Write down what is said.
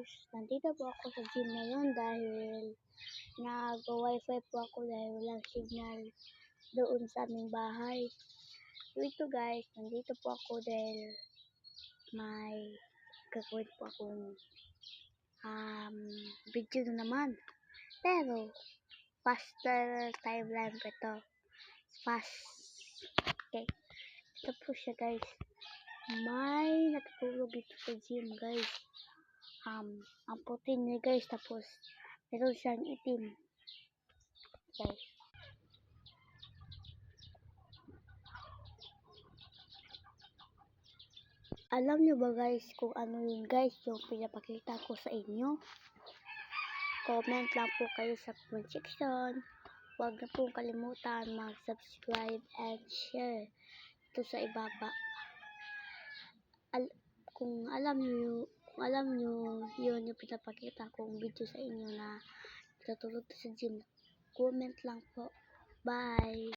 guys, nandito po ako sa gym ngayon dahil nag-wifi po ako dahil walang signal doon sa aming bahay. So ito guys, nandito po ako dahil may gagawin po akong video na naman. Pero faster timeline po ito. Fast. Okay. Ito po siya guys. May natutulog dito sa gym guys. Ang puti niya guys, tapos meron siyang itim guys. Alam nyo ba guys kung ano yun guys yung pinapakita ko sa inyo? Comment lang po kayo sa comment section. Huwag na pong kalimutan mag-subscribe and share ito sa ibaba. Kung alam nyo yun yung pinapakita kong video sa inyo na natutulog sa gym, comment lang po. Bye!